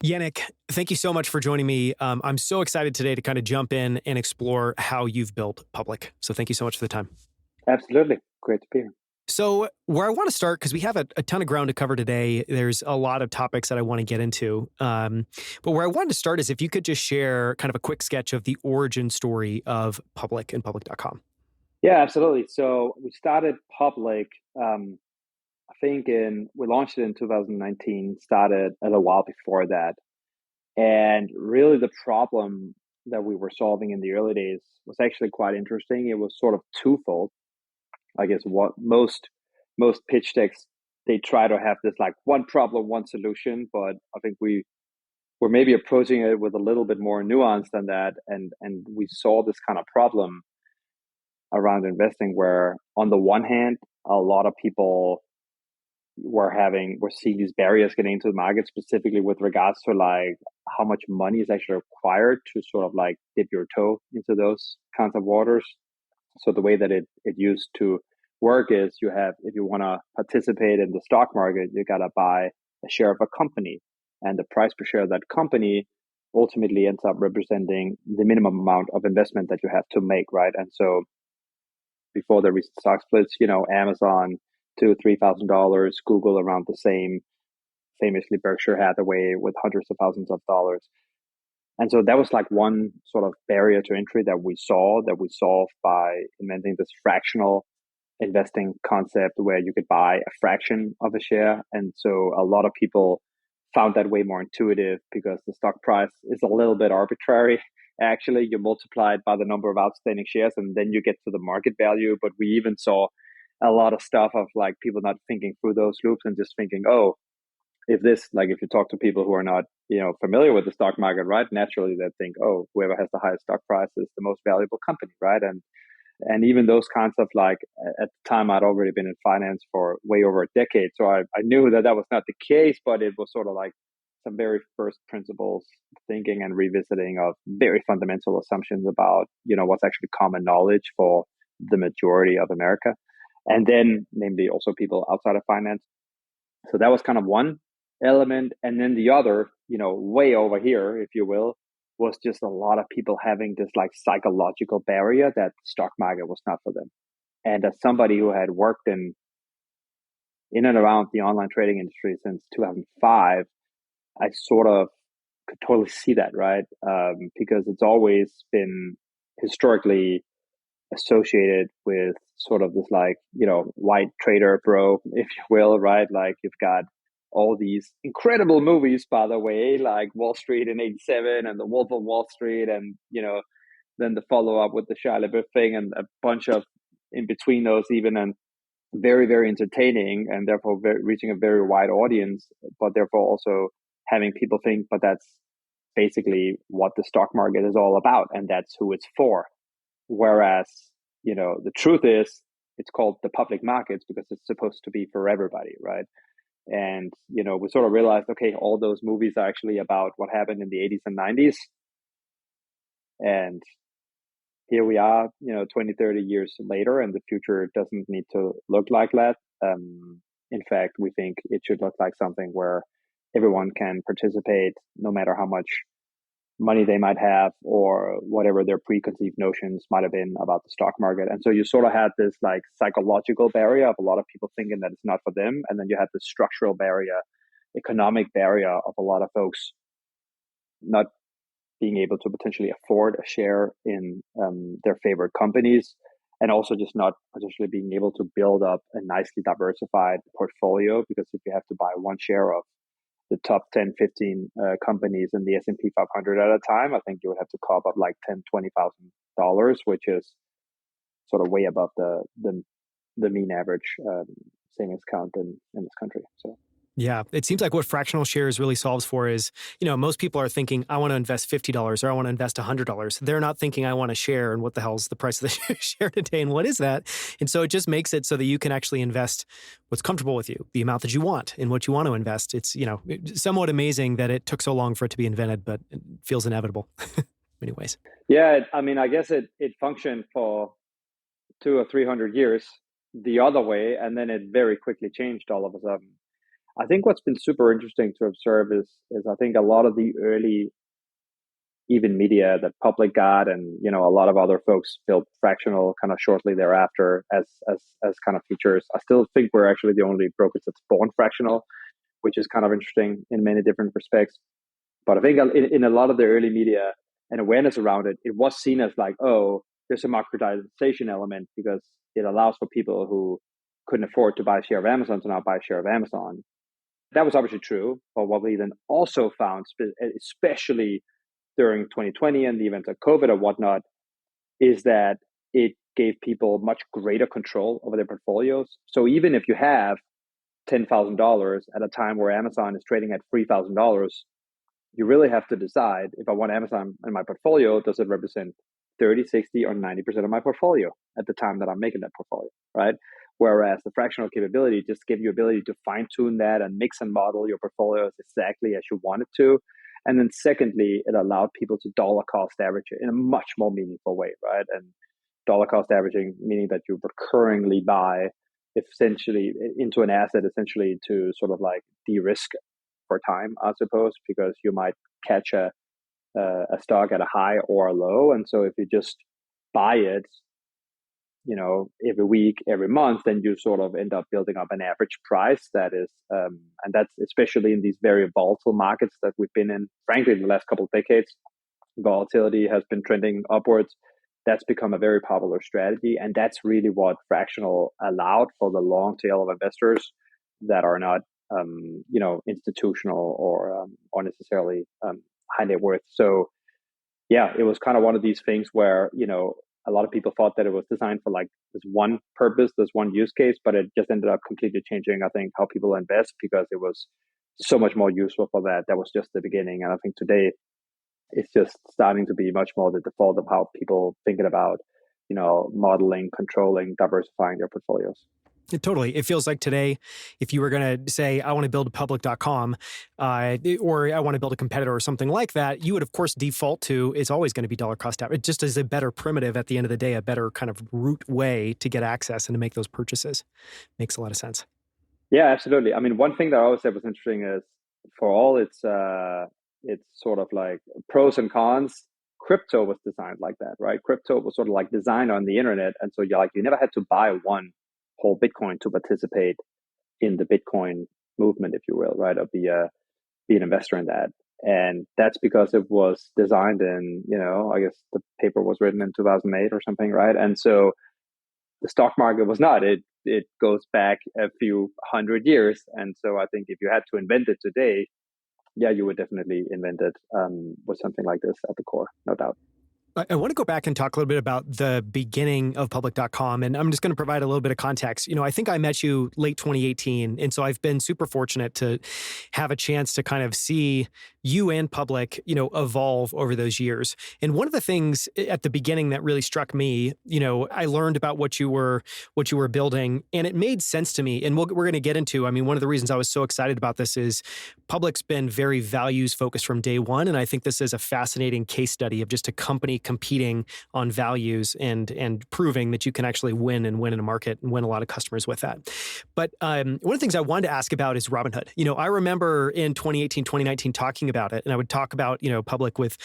Yannick, thank you so much for joining me. I'm so excited today to kind of jump in and explore how you've built Public. So thank you so much for the time. Absolutely. Great to be here. So where I want to start, because we have a ton of ground to cover today, there's a lot of topics that I want to get into. But where I wanted to start is if you could just share kind of a quick sketch of the origin story of Public and public.com. Yeah, absolutely. So we started Public, I think we launched it in 2019, started a little while before that. And really the problem that we were solving in the early days was actually quite interesting. It was sort of twofold. I guess what most pitch decks, they try to have this like one problem, one solution, but I think we're maybe approaching it with a little bit more nuance than that. And we saw this kind of problem around investing where on the one hand, a lot of people were seeing these barriers getting into the market, specifically with regards to like how much money is actually required to sort of like dip your toe into those kinds of waters. So the way that it used to work is if you want to participate in the stock market, you got to buy a share of a company, and the price per share of that company ultimately ends up representing the minimum amount of investment that you have to make, right? And so before the recent stock splits, Amazon $2,000-3,000, Google around the same, famously Berkshire Hathaway with hundreds of thousands of dollars. And so that was like one sort of barrier to entry that we solved by inventing this fractional investing concept where you could buy a fraction of a share. And so a lot of people found that way more intuitive because the stock price is a little bit arbitrary. Actually, you multiply it by the number of outstanding shares and then you get to the market value. But we even saw a lot of stuff of like people not thinking through those loops and just thinking, oh, if you talk to people who are not, familiar with the stock market, right? Naturally they think, oh, whoever has the highest stock price is the most valuable company, right? And even those kinds of like, at the time I'd already been in finance for way over a decade. So I knew that was not the case, but it was sort of like some very first principles thinking and revisiting of very fundamental assumptions about, what's actually common knowledge for the majority of America. And then namely also people outside of finance. So that was kind of one element. And then the other, way over here, if you will, was just a lot of people having this like psychological barrier that the stock market was not for them. And as somebody who had worked in and around the online trading industry since 2005, I sort of could totally see that, right? Because it's always been historically associated with sort of this like, white trader bro, if you will, right? Like you've got all these incredible movies, by the way, like Wall Street in '87 and The Wolf of Wall Street, and then the follow up with the Shia LaBeouf thing and a bunch of in between those even, and very very entertaining and therefore reaching a very wide audience, but therefore also having people think, but that's basically what the stock market is all about, and that's who it's for. Whereas the truth is it's called the public markets because it's supposed to be for everybody, right? And, we sort of realized, okay, all those movies are actually about what happened in the 80s and 90s. And here we are, 20, 30 years later, and the future doesn't need to look like that. In fact, we think it should look like something where everyone can participate no matter how much money they might have or whatever their preconceived notions might have been about the stock market. And so you sort of had this like psychological barrier of a lot of people thinking that it's not for them. And then you had the structural barrier, economic barrier of a lot of folks not being able to potentially afford a share in their favorite companies, and also just not potentially being able to build up a nicely diversified portfolio. Because if you have to buy one share of the top 10, 15 companies in the S&P 500 at a time, I think you would have to cough up like $10,000, $20,000, which is sort of way above the mean average savings count in this country. So. Yeah, it seems like what fractional shares really solves for is, most people are thinking, I want to invest $50 or I want to invest $100. They're not thinking I want to share and what the hell's the price of the share today and what is that? And so it just makes it so that you can actually invest what's comfortable with you, the amount that you want and what you want to invest. It's, somewhat amazing that it took so long for it to be invented, but it feels inevitable in many ways. Yeah, I guess it functioned for 200 or 300 years the other way, and then it very quickly changed all of a sudden. I think what's been super interesting to observe is I think a lot of the early even media that Public got, and a lot of other folks built Fractional kind of shortly thereafter as kind of features. I still think we're actually the only brokerage that's born Fractional, which is kind of interesting in many different respects. But I think in a lot of the early media and awareness around it, it was seen as like, oh, there's a democratization element because it allows for people who couldn't afford to buy a share of Amazon to now buy a share of Amazon. That was obviously true. But what we then also found, especially during 2020 and the events of COVID or whatnot, is that it gave people much greater control over their portfolios. So even if you have $10,000 at a time where Amazon is trading at $3,000, you really have to decide, if I want Amazon in my portfolio, does it represent 30, 60, or 90% of my portfolio at the time that I'm making that portfolio, right? Whereas the fractional capability just gives you ability to fine tune that and mix and model your portfolios exactly as you want it to. And then secondly, it allowed people to dollar cost average it in a much more meaningful way, right? And dollar cost averaging, meaning that you recurringly buy essentially into an asset, essentially to sort of like de-risk for time, I suppose, because you might catch a stock at a high or a low. And so if you just buy it, every week, every month, then you sort of end up building up an average price that is, and that's especially in these very volatile markets that we've been in, frankly, in the last couple of decades. Volatility has been trending upwards. That's become a very popular strategy. And that's really what Fractional allowed for the long tail of investors that are not, institutional or necessarily high net worth. So, yeah, it was kind of one of these things where, a lot of people thought that it was designed for like this one purpose, this one use case, but it just ended up completely changing, I think, how people invest because it was so much more useful for that. That was just the beginning. And I think today it's just starting to be much more the default of how people thinking about, modeling, controlling, diversifying their portfolios. Totally. It feels like today, if you were going to say, I want to build a public.com, or I want to build a competitor or something like that, you would, of course, default to it's always going to be dollar cost average. It just is a better primitive at the end of the day, a better kind of root way to get access and to make those purchases. Makes a lot of sense. Yeah, absolutely. I mean, one thing that I always said was interesting is for all its sort of like pros and cons, crypto was designed like that, right? Crypto was sort of like designed on the internet. And so you never had to buy one whole Bitcoin to participate in the Bitcoin movement, if you will, right? Or be an investor in that. And that's because it was designed in, I guess the paper was written in 2008 or something, right? And so the stock market was not. It goes back a few hundred years. And so I think if you had to invent it today, yeah, you would definitely invent it with something like this at the core, no doubt. I want to go back and talk a little bit about the beginning of public.com. And I'm just going to provide a little bit of context. I think I met you late 2018. And so I've been super fortunate to have a chance to kind of see you and Public, evolve over those years. And one of the things at the beginning that really struck me, I learned about what you were building, and it made sense to me. And we're going to get into, one of the reasons I was so excited about this is Public's been very values focused from day one. And I think this is a fascinating case study of just a company competing on values and proving that you can actually win in a market and win a lot of customers with that. But one of the things I wanted to ask about is Robinhood. I remember in 2018, 2019 talking about it, and I would talk about, Public with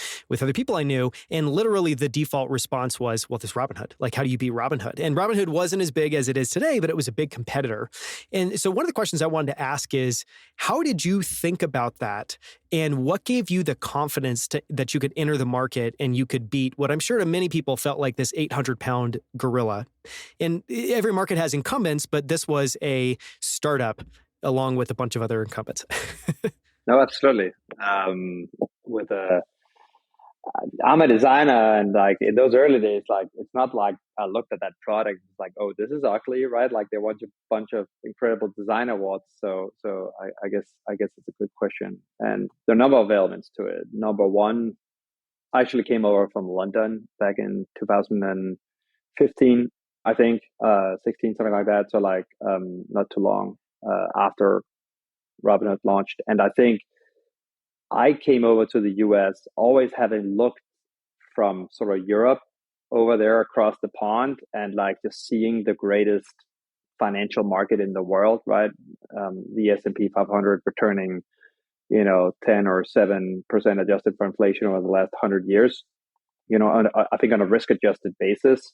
other people I knew, and literally the default response was, well, this Robinhood. Like, how do you beat Robinhood? And Robinhood wasn't as big as it is today, but it was a big competitor. And so one of the questions I wanted to ask is, how did you think about that? And what gave you the confidence that you could enter the market and you could beat what I'm sure to many people felt like this 800-pound gorilla? And every market has incumbents, but this was a startup along with a bunch of other incumbents. No, absolutely. I'm a designer, and like in those early days, like it's not like I looked at that product, it's like, oh, this is ugly, right? Like they won a bunch of incredible design awards. So I guess it's a good question. And there are a number of elements to it. Number one, I actually came over from London back in 2015, I think, 16, something like that. So like not too long after Robinhood launched. And I think I came over to the US always having looked from sort of Europe over there across the pond and like just seeing the greatest financial market in the world, right? The S&P 500 returning, 10 or 7% adjusted for inflation over the last 100 years. I think on a risk adjusted basis,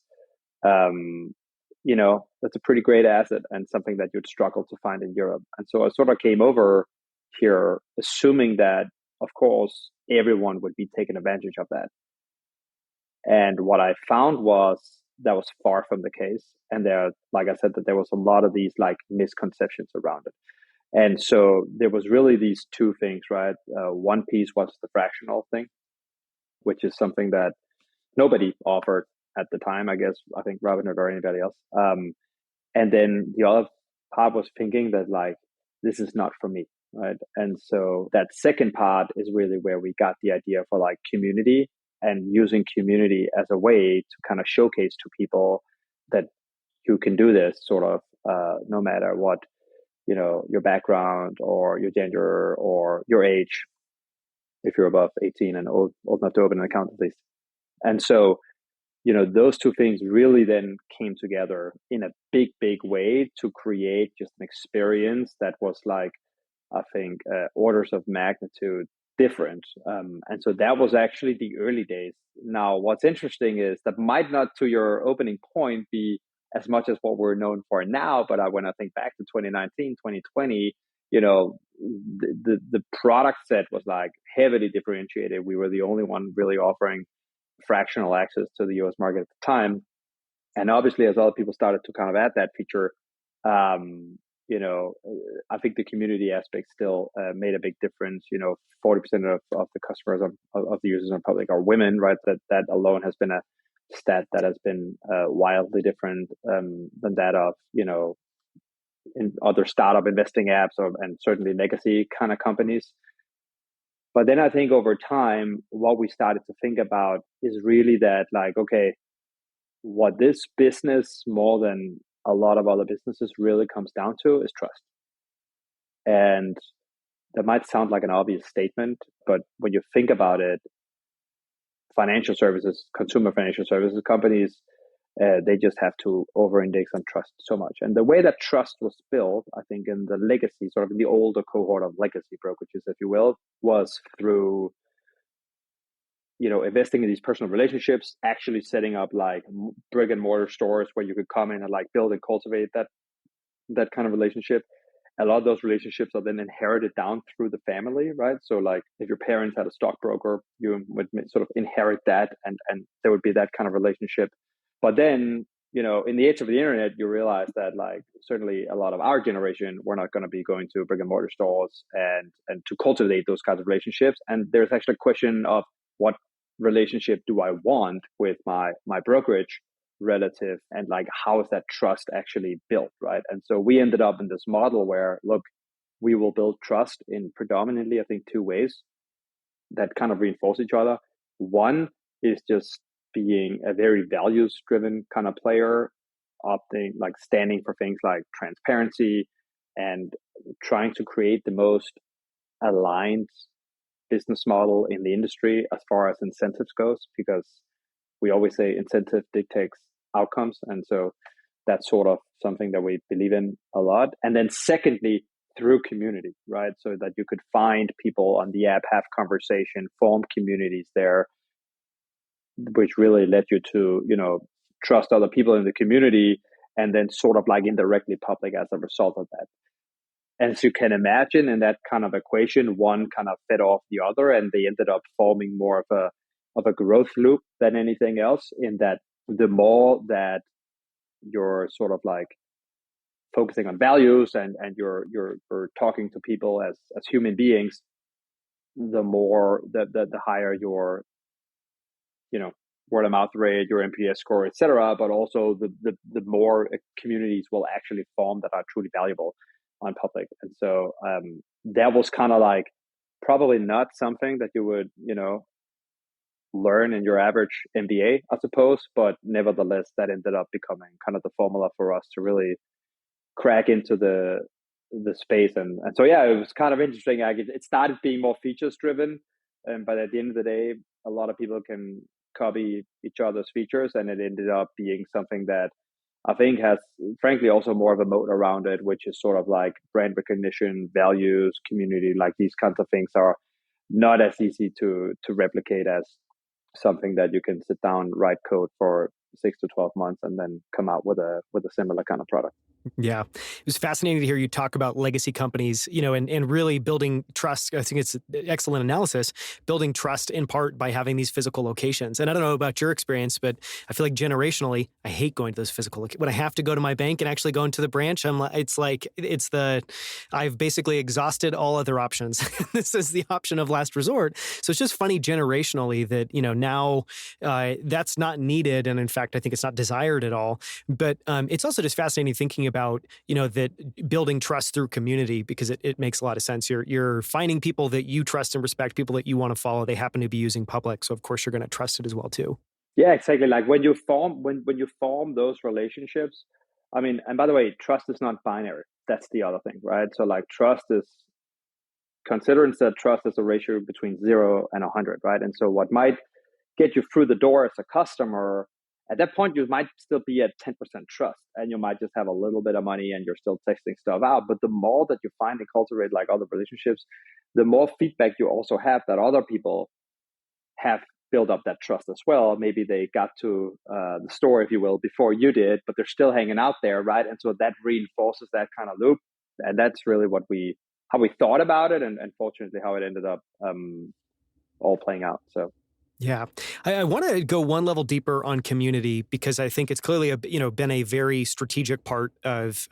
that's a pretty great asset and something that you'd struggle to find in Europe. And so I sort of came over here assuming that, of course, everyone would be taking advantage of that. And what I found was that was far from the case. And like I said, that there was a lot of these like misconceptions around it. And so there was really these two things, right? One piece was the fractional thing, which is something that nobody offered at the time, I guess. I think Robinhood or anybody else. And then the other part was thinking that like, this is not for me, right? And so that second part is really where we got the idea for like community and using community as a way to kind of showcase to people that you can do this sort of no matter what, your background or your gender or your age, if you're above 18 and old enough to open an account at least. And so, those two things really then came together in a big, big way to create just an experience that was like, I think, orders of magnitude different. And so that was actually the early days. Now, what's interesting is that might not, to your opening point, be as much as what we're known for now. But when I think back to 2019, 2020, the product set was like heavily differentiated. We were the only one really offering fractional access to the US market at the time. And obviously, as other people started to kind of add that feature, I think the community aspect still made a big difference. 40% of the customers of the users on public are women, right? That alone has been a stat that has been wildly different than that of, in other startup investing apps and certainly legacy kind of companies. But then I think over time, what we started to think about is really that like, okay, what this business more than a lot of other businesses really comes down to is trust. And that might sound like an obvious statement, but when you think about it, financial services, consumer financial services companies, they just have to over-index on trust so much. And the way that trust was built, I think in the legacy, sort of in the older cohort of legacy brokerages, if you will, was through, investing in these personal relationships, actually setting up like brick and mortar stores where you could come in and like build and cultivate that kind of relationship. A lot of those relationships are then inherited down through the family, right? So like if your parents had a stockbroker, you would sort of inherit that and there would be that kind of relationship. But then, in the age of the internet, you realize that like certainly a lot of our generation, we're not going to be going to brick and mortar stores and to cultivate those kinds of relationships. And there's actually a question of what relationship do I want with my brokerage relative and like how is that trust actually built, right? And so we ended up in this model where, look, we will build trust in predominantly, I think, two ways that kind of reinforce each other. One is just being a very values driven kind of player, standing for things like transparency and trying to create the most aligned business model in the industry as far as incentives goes, because we always say incentive dictates outcomes. And so that's sort of something that we believe in a lot. And then secondly, through community, right? So that you could find people on the app, have conversation, form communities there, which really led you to, trust other people in the community and then sort of like indirectly public as a result of that. And so you can imagine in that kind of equation, one kind of fed off the other and they ended up forming more of a growth loop than anything else, in that the more that you're sort of like focusing on values and you're talking to people as human beings, the more the higher your word of mouth rate, your NPS score, etc. But also the more communities will actually form that are truly valuable on public. And so that was kind of like probably not something that you would learn in your average MBA, I suppose, but nevertheless that ended up becoming kind of the formula for us to really crack into the space. And so yeah, it was kind of interesting. It started being more features driven, but at the end of the day, a lot of people can copy each other's features, and it ended up being something that I think has frankly also more of a moat around it, which is sort of like brand recognition, values, community, like these kinds of things are not as easy to replicate as something that you can sit down, write code for 6 to 12 months, and then come out with a similar kind of product. Yeah. It was fascinating to hear you talk about legacy companies, and really building trust. I think it's excellent analysis, building trust in part by having these physical locations. And I don't know about your experience, but I feel like generationally, I hate going to those physical locations. When I have to go to my bank and actually go into the branch, I've basically exhausted all other options. This is the option of last resort. So it's just funny generationally that, now that's not needed. And in fact, I think it's not desired at all. But it's also just fascinating thinking about, that building trust through community, because it makes a lot of sense. You're finding people that you trust and respect, people that you want to follow. They happen to be using public, so of course you're going to trust it as well too. Yeah, exactly. Like when you form those relationships, I mean, and by the way, trust is not binary. That's the other thing, right? So like trust is consider instead trust as a ratio between 0 and 100, right? And so what might get you through the door as a customer, at that point you might still be at 10% trust, and you might just have a little bit of money and you're still testing stuff out. But the more that you find and cultivate like other relationships, the more feedback you also have that other people have built up that trust as well. Maybe they got to the store, if you will, before you did, but they're still hanging out there, right? And so that reinforces that kind of loop. And that's really how we thought about it, and fortunately how it ended up all playing out. So yeah, I want to go one level deeper on community, because I think it's clearly been a very strategic part of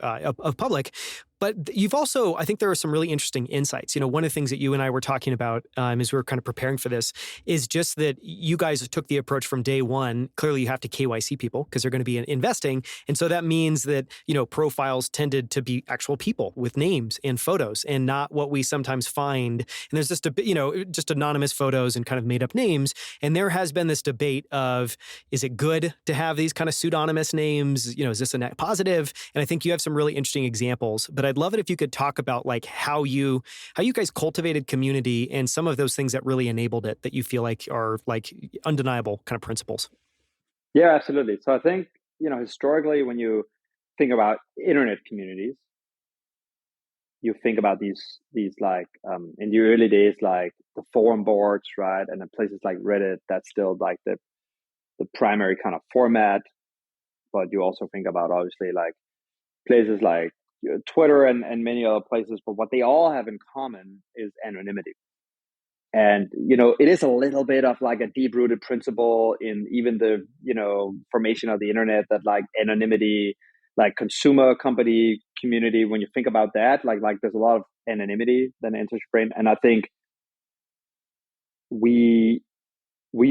public. But you've also, I think there are some really interesting insights. One of the things that you and I were talking about as we were kind of preparing for this is just that you guys took the approach from day one. Clearly, you have to KYC people because they're going to be investing. And so that means that, profiles tended to be actual people with names and photos, and not what we sometimes find. And there's just just anonymous photos and kind of made up names. And there has been this debate of, is it good to have these kind of pseudonymous names? Is this a net positive? And I think you have some really interesting examples. But I'd love it if you could talk about like how you guys cultivated community and some of those things that really enabled it, that you feel like are like undeniable kind of principles. yeah, absolutely. So I think, historically, when you think about internet communities, you think about these like in the early days, like the forum boards, right? And then places like Reddit, that's still like the primary kind of format. But you also think about obviously like places like Twitter and many other places. But what they all have in common is anonymity. And, it is a little bit of like a deep rooted principle in even the, formation of the internet, that like anonymity, like consumer company community, when you think about that, like there's a lot of anonymity that enters your brain. And I think we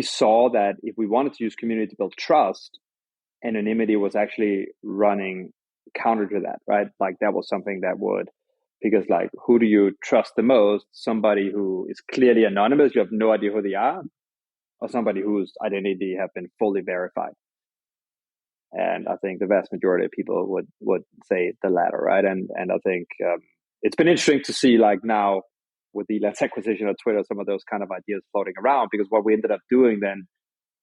saw that if we wanted to use community to build trust, anonymity was actually running counter to that, right? Like that was something that would, because like, who do you trust the most? Somebody who is clearly anonymous, you have no idea who they are, or somebody whose identity have been fully verified. And I think the vast majority of people would say the latter, right? And I think it's been interesting to see like now with the last acquisition of Twitter, some of those kind of ideas floating around, because what we ended up doing then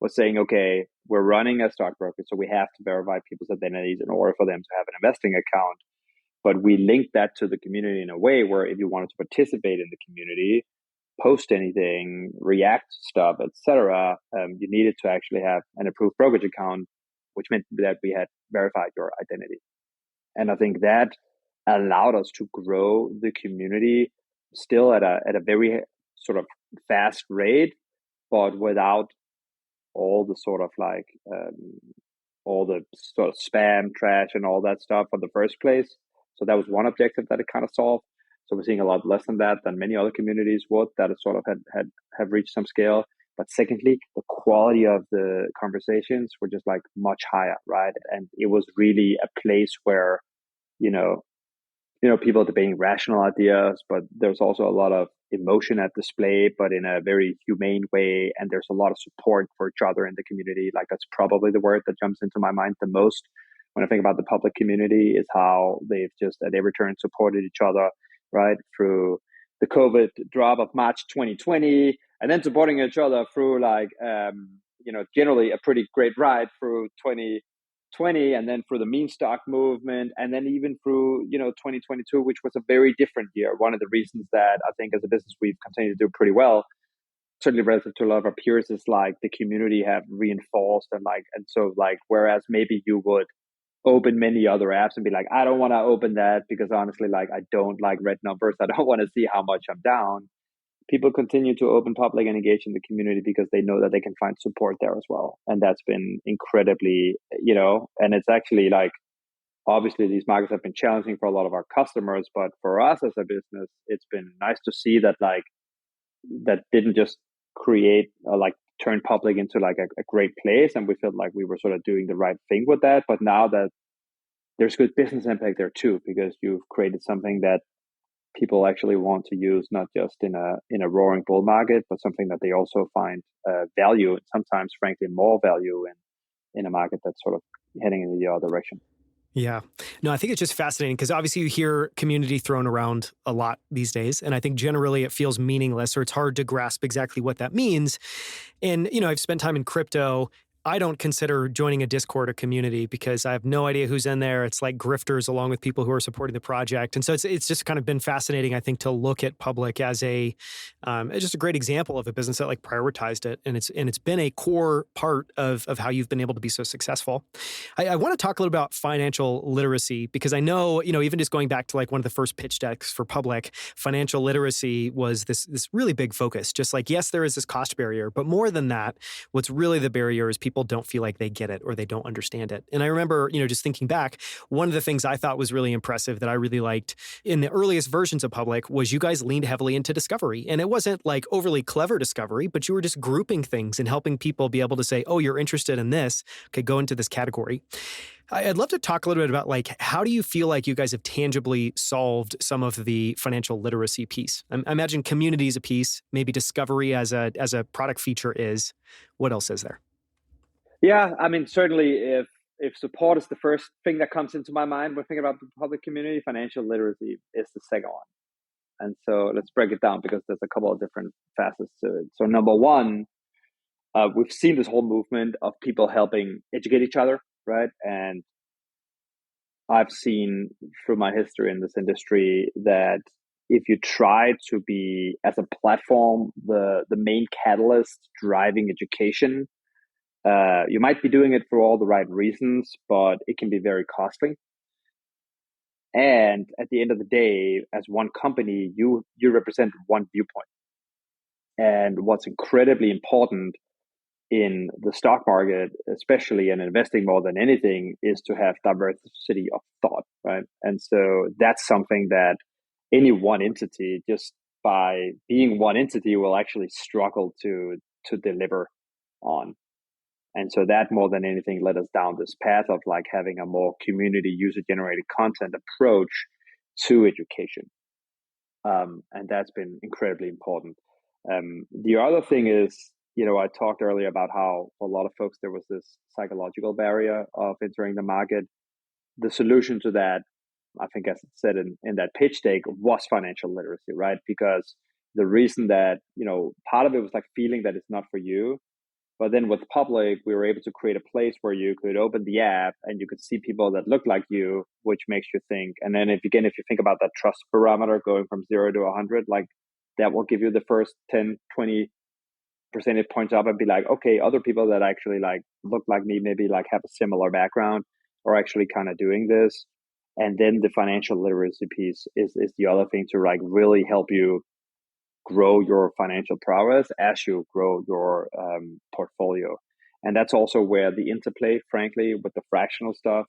was saying, okay, we're running a stockbroker, so we have to verify people's identities in order for them to have an investing account. But we linked that to the community in a way where if you wanted to participate in the community, post anything, react to stuff, etc., you needed to actually have an approved brokerage account, which meant that we had verified your identity. And I think that allowed us to grow the community still at a very sort of fast rate, but without all the sort of like all the sort of spam, trash, and all that stuff in the first place. So that was one objective that it kind of solved. So we're seeing a lot less than that than many other communities would, that it sort of have reached some scale. But secondly, the quality of the conversations were just like much higher, right? And it was really a place where, people debating rational ideas, but there's also a lot of emotion at display, but in a very humane way. And there's a lot of support for each other in the community. Like that's probably the word that jumps into my mind the most when I think about the public community, is how they've just at every turn supported each other, right? Through the COVID drop of March 2020, and then supporting each other through like, generally a pretty great ride through 20, and then through the meme stock movement, and then even through 2022, which was a very different year. One of the reasons that I think as a business we've continued to do pretty well, certainly relative to a lot of our peers, is like the community have reinforced, and so like whereas maybe you would open many other apps and be like, I don't want to open that because honestly, like I don't like red numbers, I don't want to see how much I'm down. People continue to open public and engage in the community because they know that they can find support there as well. And that's been incredibly, and it's actually like, obviously these markets have been challenging for a lot of our customers, but for us as a business, it's been nice to see that like, that didn't just create like turn public into like a great place. And we felt like we were sort of doing the right thing with that. But now that there's good business impact there too, because you've created something that people actually want to use, not just in a roaring bull market, but something that they also find value, and sometimes frankly more value in a market that's sort of heading in the other direction. Yeah. No, I think it's just fascinating because obviously you hear community thrown around a lot these days. And I think generally it feels meaningless, or it's hard to grasp exactly what that means. And, I've spent time in crypto. I don't consider joining a Discord a community because I have no idea who's in there. It's like grifters along with people who are supporting the project. And so it's just kind of been fascinating, I think, to look at Public as just a great example of a business that like prioritized it. And it's been a core part of how you've been able to be so successful. I want to talk a little about financial literacy because I know, even just going back to like one of the first pitch decks for Public, financial literacy was this really big focus. Just like, yes, there is this cost barrier, but more than that, what's really the barrier is people don't feel like they get it or they don't understand it. And I remember, just thinking back, one of the things I thought was really impressive that I really liked in the earliest versions of Public was you guys leaned heavily into discovery. And it wasn't like overly clever discovery, but you were just grouping things and helping people be able to say, oh, you're interested in this. Okay, go into this category. I'd love to talk a little bit about like, how do you feel like you guys have tangibly solved some of the financial literacy piece? I imagine community is a piece, maybe discovery as a product feature is. What else is there? Yeah, I mean, certainly if support is the first thing that comes into my mind when thinking about the public community, financial literacy is the second one. And so let's break it down because there's a couple of different facets to it. So number one, we've seen this whole movement of people helping educate each other, right? And I've seen through my history in this industry that if you try to be as a platform the main catalyst driving education, you might be doing it for all the right reasons, but it can be very costly. And at the end of the day, as one company, you represent one viewpoint. And what's incredibly important in the stock market, especially in investing more than anything, is to have diversity of thought, right? And so that's something that any one entity, just by being one entity, will actually struggle to deliver on. And so that more than anything led us down this path of like having a more community user generated content approach to education. And that's been incredibly important. The other thing is, I talked earlier about how for a lot of folks, there was this psychological barrier of entering the market. The solution to that, I think, as it said in that pitch deck, was financial literacy, right? Because the reason that, part of it was like feeling that it's not for you. But then with Public, we were able to create a place where you could open the app and you could see people that look like you, which makes you think. And then if you think about that trust parameter going from 0 to 100, like that will give you the first 10, 20 percentage points up and be like, okay, other people that actually like look like me, maybe like have a similar background, are actually kind of doing this. And then the financial literacy piece is the other thing to like really help you grow your financial prowess as you grow your portfolio. And that's also where the interplay, frankly, with the fractional stuff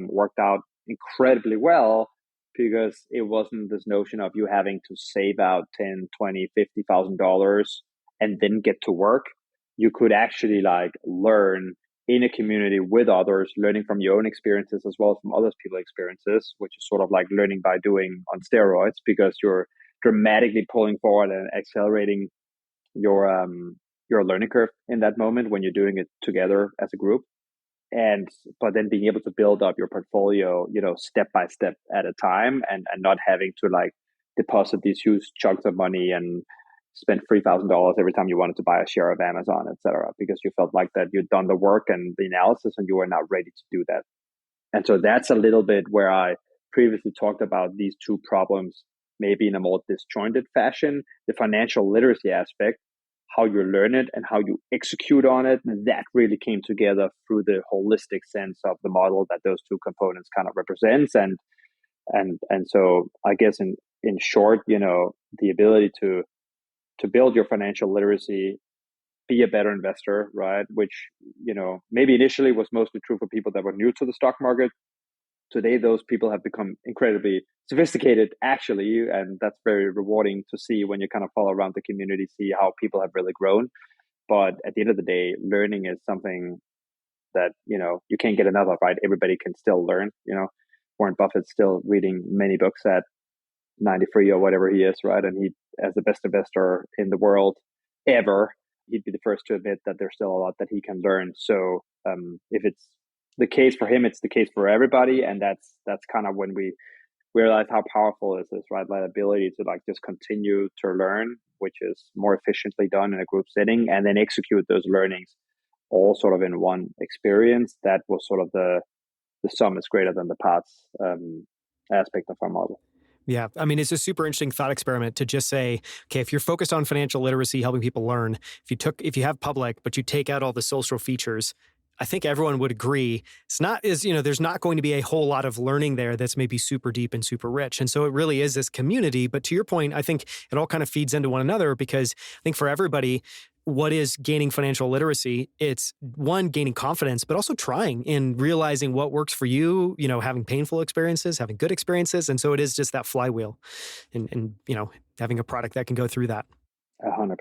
worked out incredibly well, because it wasn't this notion of you having to save out 10, 20, $50,000 and then get to work. You could actually like learn in a community with others, learning from your own experiences as well as from other people's experiences, which is sort of like learning by doing on steroids, because you're dramatically pulling forward and accelerating your learning curve in that moment when you're doing it together as a group. But then being able to build up your portfolio, step by step at a time, and not having to like deposit these huge chunks of money and spend $3,000 every time you wanted to buy a share of Amazon, etc., because you felt like that you'd done the work and the analysis and you were not ready to do that. And so that's a little bit where I previously talked about these two problems, maybe in a more disjointed fashion. The financial literacy aspect, how you learn it and how you execute on it, that really came together through the holistic sense of the model that those two components kind of represents. And so I guess in short, the ability to build your financial literacy, be a better investor, right? Which, maybe initially was mostly true for people that were new to the stock market. Today, those people have become incredibly sophisticated, actually, and that's very rewarding to see when you kind of follow around the community, see how people have really grown. But at the end of the day, learning is something that, you can't get enough of, right? Everybody can still learn, Warren Buffett's still reading many books at 93 or whatever he is, right? And he, as the best investor in the world ever, he'd be the first to admit that there's still a lot that he can learn. So if it's the case for him, it's the case for everybody. And that's kind of when we realize how powerful this is, right? That ability to just continue to learn, which is more efficiently done in a group setting, and then execute those learnings all sort of in one experience. That was sort of the sum is greater than the parts aspect of our model. Yeah. I mean, it's a super interesting thought experiment to just say, okay, if you're focused on financial literacy, helping people learn, if you have public, but you take out all the social features, I think everyone would agree there's not going to be a whole lot of learning there that's maybe super deep and super rich. And so it really is this community. But to your point, I think it all kind of feeds into one another, because I think for everybody, what is gaining financial literacy? It's one, gaining confidence, but also trying and realizing what works for you, having painful experiences, having good experiences. And so it is just that flywheel and having a product that can go through that. 100%.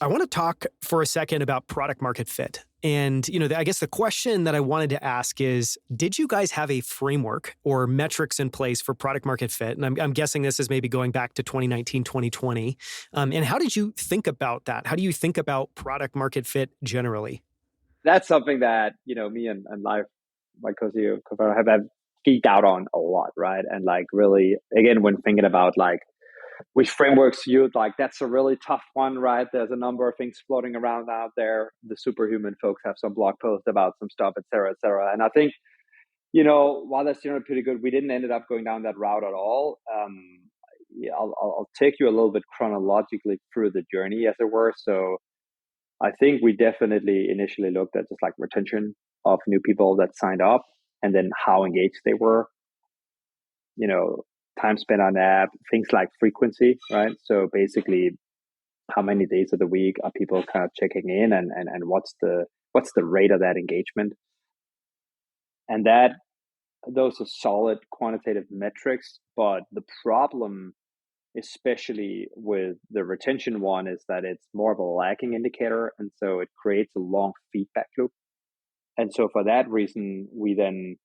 I want to talk for a second about product market fit. And, I guess the question that I wanted to ask is, did you guys have a framework or metrics in place for product market fit? And I'm guessing this is maybe going back to 2019, 2020. And how did you think about that? How do you think about product market fit generally? That's something that, me and Live, my co-CEO, have geeked out on a lot, right? And really, again, when thinking about which frameworks you that's a really tough one, right? There's a number of things floating around out there. The superhuman folks have some blog posts about some stuff, et cetera, et cetera. And I think, while that's generally pretty good, we didn't end up going down that route at all. I'll take you a little bit chronologically through the journey, as it were. So I think we definitely initially looked at just retention of new people that signed up, and then how engaged they were, time spent on app, things like frequency, right? So basically, how many days of the week are people kind of checking in, and what's the rate of that engagement? And those are solid quantitative metrics. But the problem, especially with the retention one, is that it's more of a lagging indicator, and so it creates a long feedback loop. And so for that reason, we then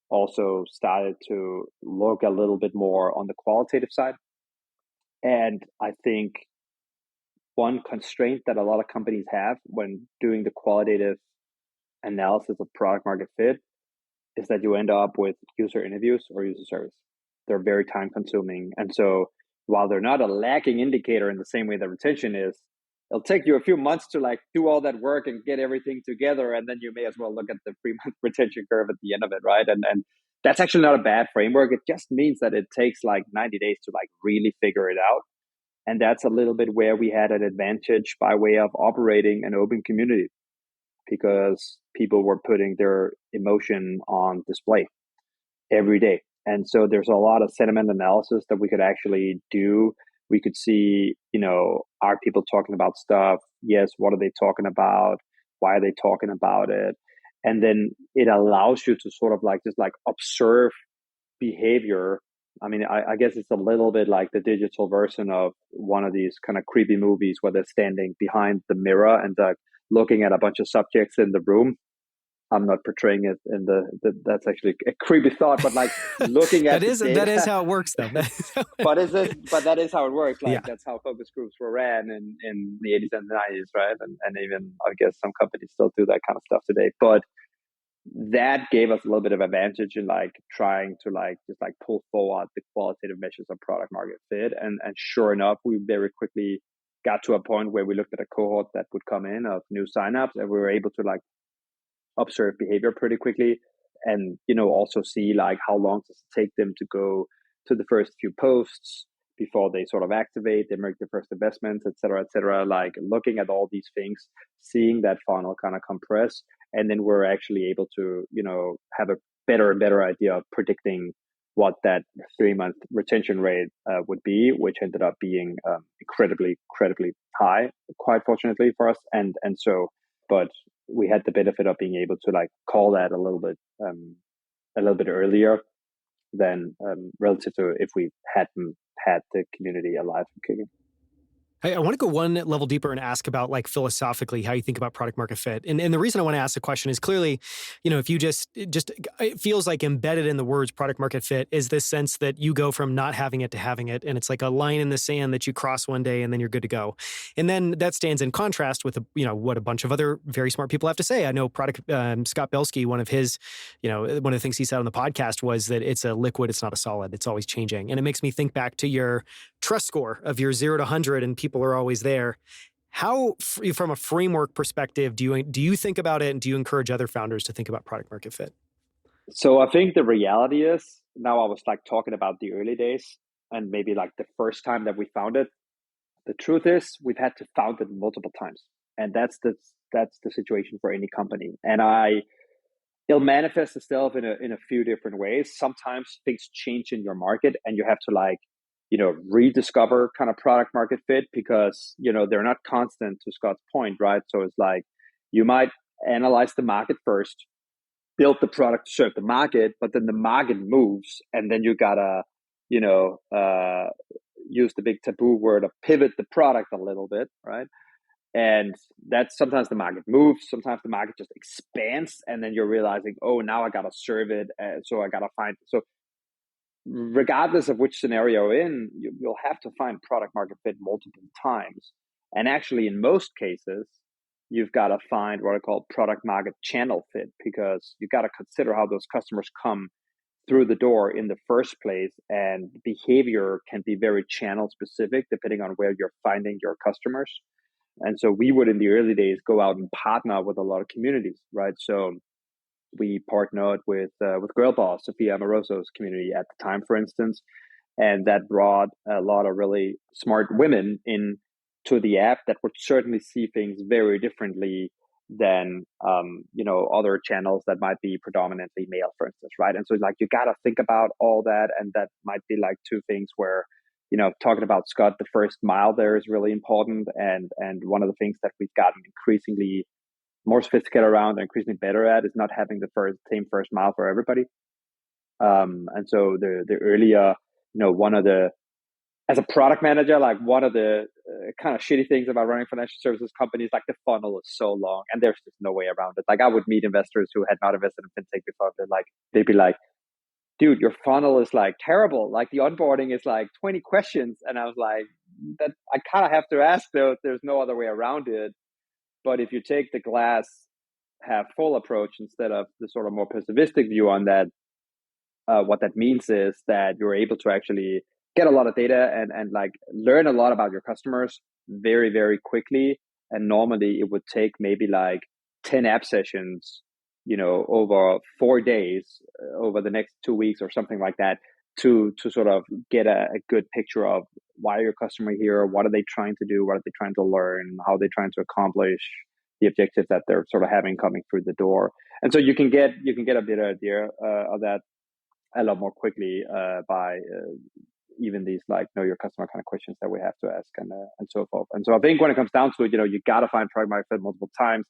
also started to look a little bit more on the qualitative side. And I think one constraint that a lot of companies have when doing the qualitative analysis of product market fit is that you end up with user interviews or user surveys. They're very time consuming. And so while they're not a lagging indicator in the same way that retention is, it'll take you a few months to do all that work and get everything together. And then you may as well look at the 3-month retention curve at the end of it, right? And that's actually not a bad framework. It just means that it takes 90 days to really figure it out. And that's a little bit where we had an advantage by way of operating an open community, because people were putting their emotion on display every day. And so there's a lot of sentiment analysis that we could actually do. We could see, are people talking about stuff? Yes. What are they talking about? Why are they talking about it? And then it allows you to sort of just observe behavior. I mean, I guess it's a little bit like the digital version of one of these kind of creepy movies where they're standing behind the mirror and looking at a bunch of subjects in the room. I'm not portraying it in that's actually a creepy thought, but looking at that is how it works, though. but that is how it works. Yeah. That's how focus groups were ran in the 80s and the 90s, right? And even I guess some companies still do that kind of stuff today. But that gave us a little bit of advantage in trying to just pull forward the qualitative measures of product market fit. And sure enough, we very quickly got to a point where we looked at a cohort that would come in of new signups, and we were able to like observe behavior pretty quickly, and also see like how long does it take them to go to the first few posts before they sort of activate, they make their first investments, et cetera, et cetera. Like looking at all these things, seeing that funnel kind of compress, and then we're actually able to have a better and better idea of predicting what that 3-month retention rate would be, which ended up being incredibly high, quite fortunately for us. And so, but we had the benefit of being able to like call that a little bit earlier than relative to if we hadn't had the community alive and kicking. I want to go one level deeper and ask about like philosophically how you think about product market fit. And the reason I want to ask the question is clearly, if you just it feels like embedded in the words product market fit is this sense that you go from not having it to having it. And it's like a line in the sand that you cross one day and then you're good to go. And then that stands in contrast with, what a bunch of other very smart people have to say. I know Scott Belsky, one of his, one of the things he said on the podcast was that it's a liquid, it's not a solid, it's always changing. And it makes me think back to your trust score of your 0 to 100 and people are always there. How, from a framework perspective, do you think about it, and do you encourage other founders to think about product market fit? So I think the reality is, now I was like talking about the early days and maybe like the first time that we found it. The truth is we've had to found it multiple times. And that's the situation for any company. And it'll manifest itself in a few different ways. Sometimes things change in your market and you have to like, rediscover kind of product market fit because, they're not constant, to Scott's point, right? So it's like you might analyze the market first, build the product to serve the market, but then the market moves and then you gotta, use the big taboo word of pivot the product a little bit, right? And that's sometimes the market moves, sometimes the market just expands, and then you're realizing, oh, now I gotta serve it, so I gotta find. So regardless of which scenario you're in, you'll have to find product market fit multiple times. And actually, in most cases, you've got to find what I call product market channel fit, because you got to consider how those customers come through the door in the first place. And behavior can be very channel specific depending on where you're finding your customers. And so we would, in the early days, go out and partner with a lot of communities, right? So we partnered with Girl Boss, Sophia Amoroso's community at the time, for instance, and that brought a lot of really smart women into the app that would certainly see things very differently than other channels that might be predominantly male, for instance, right? And so like you got to think about all that, and that might be like two things where talking about Scott, the first mile there is really important, and one of the things that we've gotten increasingly more sophisticated around and increasingly better at is not having the same first mile for everybody. And so the earlier, as a product manager, like one of the kind of shitty things about running financial services companies, like the funnel is so long and there's just no way around it. Like I would meet investors who had not invested in fintech before, they'd be like, dude, your funnel is like terrible. Like the onboarding is like 20 questions. And I was like, that I kind of have to ask though, there's no other way around it. But if you take the glass half full approach instead of the sort of more pessimistic view on that, what that means is that you're able to actually get a lot of data and like learn a lot about your customers very, very quickly. And normally it would take maybe like 10 app sessions, over 4 days, over the next 2 weeks or something like that, to sort of get a good picture of why your customer here, what are they trying to do, what are they trying to learn, how are they trying to accomplish the objectives that they're sort of having coming through the door. And so you can get a better idea of that a lot more quickly by even these like know your customer kind of questions that we have to ask and so forth. And so I think when it comes down to it, you got to find product market fit multiple times.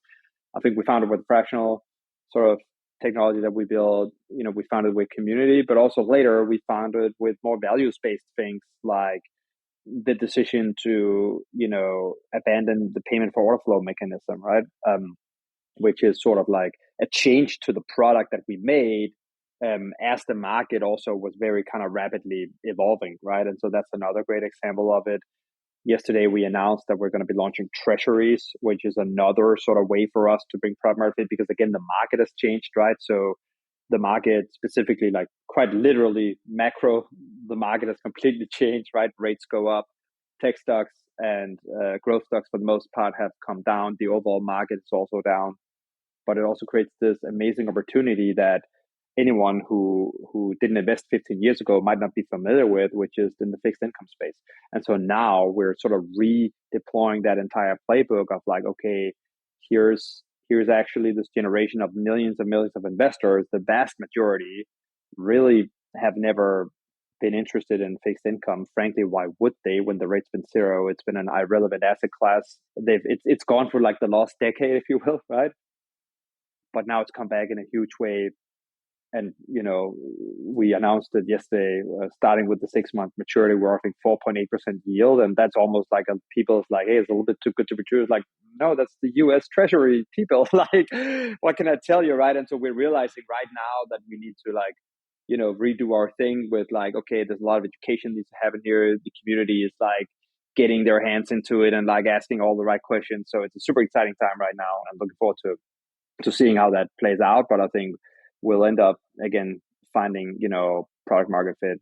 I think we found it with Fractional sort of technology that we build, we found it with community, but also later we found it with more values-based things like the decision to, abandon the payment for order flow mechanism, right? Which is sort of like a change to the product that we made as the market also was very kind of rapidly evolving, right? And so that's another great example of it. Yesterday, we announced that we're going to be launching treasuries, which is another sort of way for us to bring product market fit, because again, the market has changed, right? So the market specifically, like quite literally macro, the market has completely changed, right? Rates go up, tech stocks and growth stocks for the most part have come down. The overall market is also down, but it also creates this amazing opportunity that anyone who didn't invest 15 years ago might not be familiar with, which is in the fixed income space. And so now we're sort of redeploying that entire playbook of like, okay, here's actually this generation of millions and millions of investors. The vast majority really have never been interested in fixed income. Frankly, why would they when the rate's been zero? It's been an irrelevant asset class. It's gone for like the last decade, if you will, right? But now it's come back in a huge way. And, we announced it yesterday, starting with the 6-month maturity, we're offering 4.8% yield. And that's almost like people's like, hey, it's a little bit too good to be true. It's like, no, that's the US Treasury people. Like, what can I tell you, right? And so we're realizing right now that we need to like, redo our thing with like, okay, there's a lot of education needs to happen here. The community is like getting their hands into it and like asking all the right questions. So it's a super exciting time right now. I'm looking forward to seeing how that plays out. But I think we'll end up again finding product market fit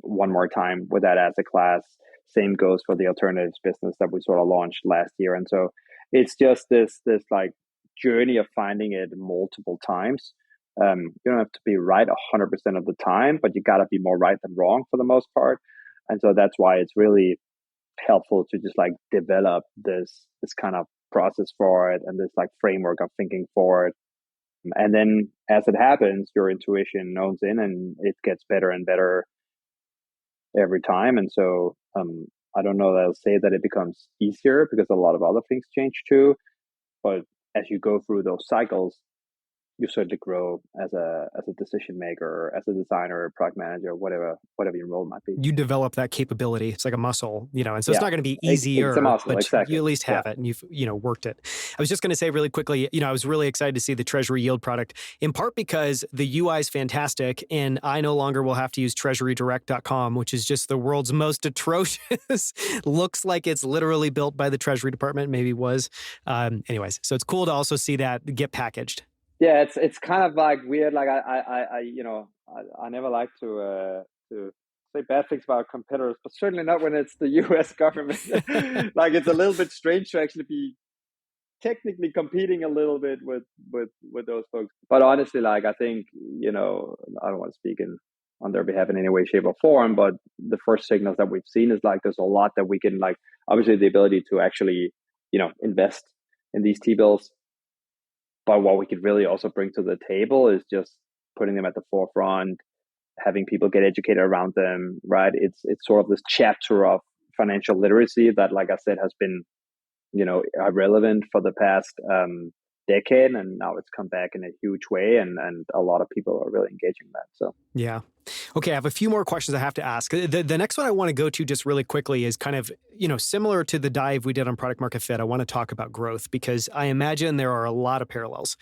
one more time with that asset class. Same goes for the alternatives business that we sort of launched last year. And so it's just this like journey of finding it multiple times. You don't have to be right 100% of the time, but you got to be more right than wrong for the most part. And so that's why it's really helpful to just like develop this kind of process for it and this like framework of thinking for it. And then as it happens, your intuition owns in and it gets better and better every time. And so I don't know that I'll say that it becomes easier because a lot of other things change too. But as you go through those cycles, you certainly grow as a decision maker, as a designer, product manager, whatever your role might be. You develop that capability. It's like a muscle, and so it's not going to be It's easier, a muscle, but exactly. you at least have it and you've, worked it. I was just going to say really quickly, I was really excited to see the Treasury Yield product, in part because the UI is fantastic and I no longer will have to use treasurydirect.com, which is just the world's most atrocious. Looks like it's literally built by the Treasury Department, maybe was. Anyways, so it's cool to also see that get packaged. Yeah, it's kind of like weird. Like I never like to say bad things about competitors, but certainly not when it's the U.S. government. Like it's a little bit strange to actually be technically competing a little bit with those folks. But honestly, like I think I don't want to speak on their behalf in any way, shape, or form. But the first signals that we've seen is like there's a lot that we can like. Obviously, the ability to actually invest in these T-bills. But what we could really also bring to the table is just putting them at the forefront, having people get educated around them, right? It's sort of this chapter of financial literacy that, like I said, has been, irrelevant for the past decade, and now it's come back in a huge way, and a lot of people are really engaging in that. So yeah. Okay, I have a few more questions I have to ask. The next one I want to go to just really quickly is kind of, similar to the dive we did on product market fit. I want to talk about growth because I imagine there are a lot of parallels.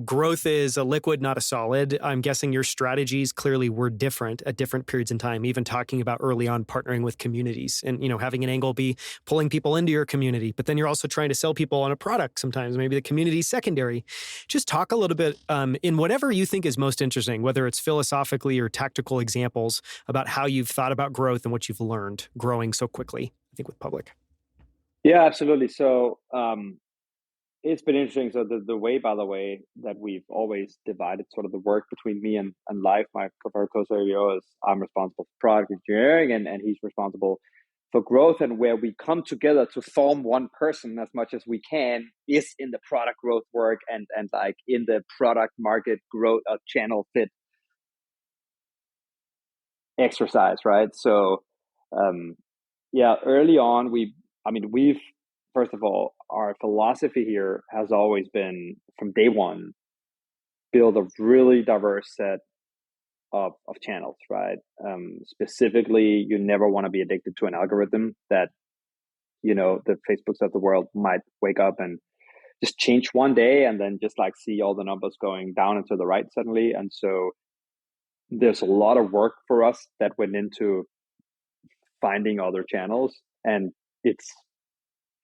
Growth is a liquid, not a solid. I'm guessing your strategies clearly were different at different periods in time, even talking about early on partnering with communities and, having an angle be pulling people into your community, but then you're also trying to sell people on a product sometimes, maybe the community secondary. Just talk a little bit in whatever you think is most interesting, whether it's philosophically or tactical examples about how you've thought about growth and what you've learned growing so quickly, I think, with public. Yeah, absolutely. So it's been interesting. So the way, by the way, that we've always divided sort of the work between me and Life, my co-CEO, is I'm responsible for product engineering and he's responsible for growth, and where we come together to form one person as much as we can is in the product growth work and like in the product market growth channel fit exercise, right? So early on we've first of all, our philosophy here has always been from day one, build a really diverse set of channels, right? Specifically, you never want to be addicted to an algorithm that the Facebooks of the world might wake up and just change one day and then just like see all the numbers going down and to the right suddenly. And so there's a lot of work for us that went into finding other channels, and it's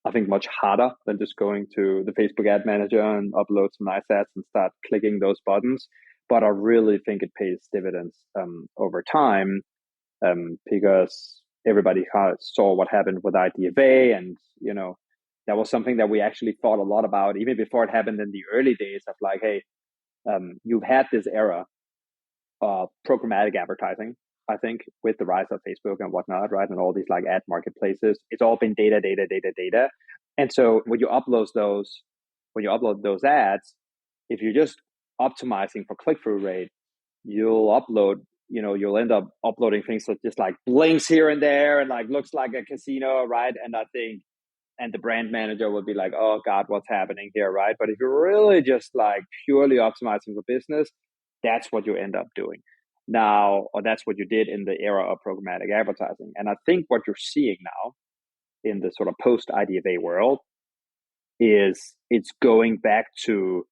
I think much harder than just going to the Facebook ad manager and upload some nice ads and start clicking those buttons. But I really think it pays dividends over time because everybody kind of saw what happened with IDFA, and that was something that we actually thought a lot about even before it happened in the early days of like, hey, you've had this era of programmatic advertising, I think, with the rise of Facebook and whatnot, right? And all these like ad marketplaces, it's all been data, data, data, data. And so when you upload those ads, if you're just optimizing for click-through rate, you'll end up uploading things that just like blinks here and there and like looks like a casino, right? And I think, and the brand manager will be like, oh God, what's happening here, right? But if you're really just like purely optimizing for business, that's what you end up doing now, or that's what you did in the era of programmatic advertising. And I think what you're seeing now in the sort of post IDFA world is it's going back to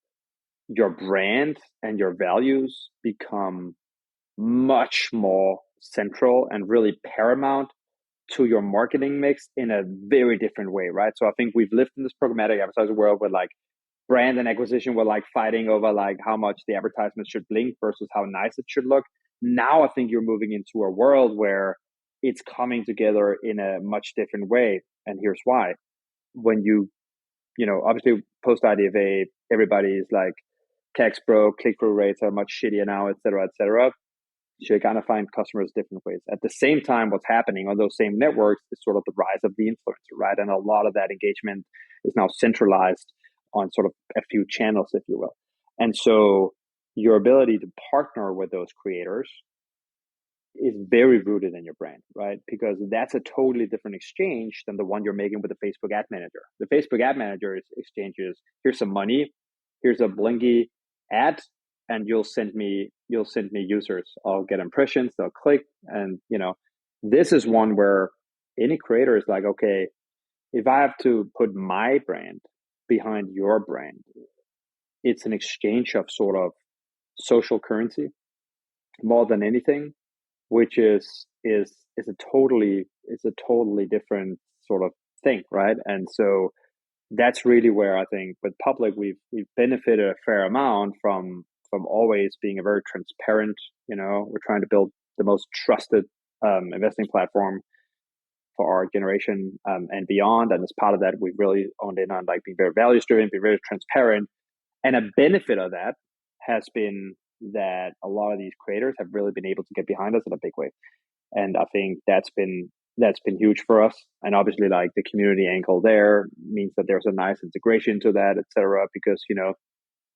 your brand and your values become much more central and really paramount to your marketing mix in a very different way, right? So I think we've lived in this programmatic advertising world where like brand and acquisition were like fighting over like how much the advertisement should blink versus how nice it should look. Now I think you're moving into a world where it's coming together in a much different way. And here's why. When obviously post IDFA, everybody is like, CAC's broke, click-through rates are much shittier now, et cetera, et cetera. So you kind of find customers different ways. At the same time, what's happening on those same networks is sort of the rise of the influencer, right? And a lot of that engagement is now centralized on sort of a few channels, if you will. And so your ability to partner with those creators is very rooted in your brand, right? Because that's a totally different exchange than the one you're making with the Facebook ad manager. The Facebook ad manager exchanges, here's some money, here's a blinky ad, and you'll send me users. I'll get impressions, they'll click, and this is one where any creator is like, okay, if I have to put my brand behind your brand, it's an exchange of sort of social currency more than anything, which is a totally different sort of thing, right? And so that's really where I think with public we've benefited a fair amount from always being a very transparent. We're trying to build the most trusted investing platform for our generation and beyond. And as part of that, we've really honed in on like being very values driven, be very transparent. And a benefit of that has been that a lot of these creators have really been able to get behind us in a big way. And I think that's been huge for us. And obviously like the community angle there means that there's a nice integration to that, et cetera, because,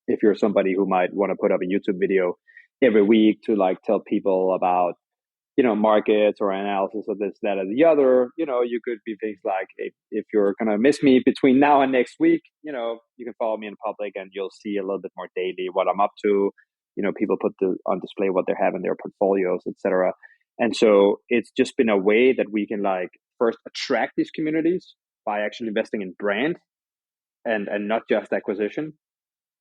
if you're somebody who might want to put up a YouTube video every week to like tell people about, markets or analysis of this, that, or the other, you could be things like, if you're going to miss me between now and next week, you can follow me in public and you'll see a little bit more daily what I'm up to. People put on display what they have in their portfolios, et cetera. And so it's just been a way that we can like first attract these communities by actually investing in brand and not just acquisition,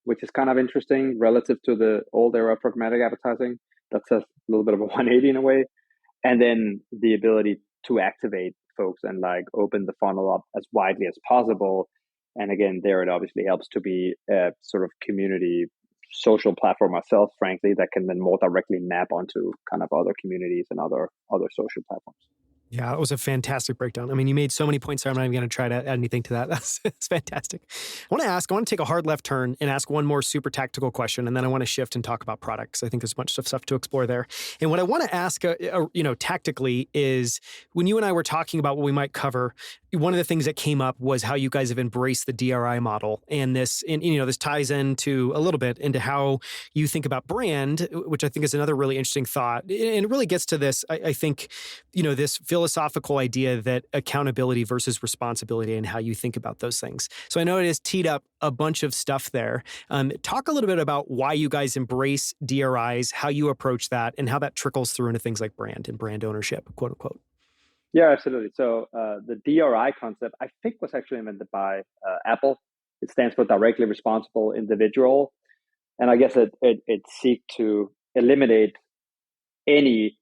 which is kind of interesting relative to the old era of programmatic advertising. That's a little bit of a 180 in a way. And then the ability to activate folks and like open the funnel up as widely as possible. And again, there it obviously helps to be a sort of community social platform myself, frankly, that can then more directly map onto kind of other communities and other social platforms. Yeah, it was a fantastic breakdown. I mean, you made so many points there. I'm not even going to try to add anything to that. That's fantastic. I want to take a hard left turn and ask one more super tactical question, and then I want to shift and talk about products. I think there's a bunch of stuff to explore there. And what I want to ask, tactically is when you and I were talking about what we might cover, one of the things that came up was how you guys have embraced the DRI model, and this ties into a little bit into how you think about brand, which I think is another really interesting thought, and it really gets to this. I think, this philosophical idea that accountability versus responsibility and how you think about those things. So I know it has teed up a bunch of stuff there. Talk a little bit about why you guys embrace DRIs, how you approach that, and how that trickles through into things like brand and brand ownership, quote unquote. Yeah, absolutely. So the DRI concept, I think, was actually invented by Apple. It stands for Directly Responsible Individual. And I guess it seeks to eliminate any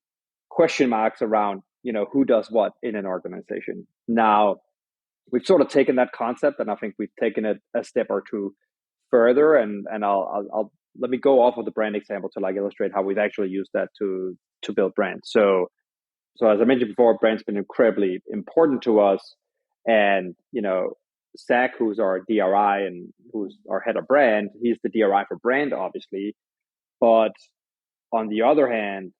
question marks around, who does what in an organization. Now, we've sort of taken that concept, and I think we've taken it a step or two further. And I'll let me go off of the brand example to like illustrate how we've actually used that to build brands. So So as I mentioned before, brand's been incredibly important to us. And, Zach, who's our DRI and who's our head of brand, he's the DRI for brand, obviously. But on the other hand,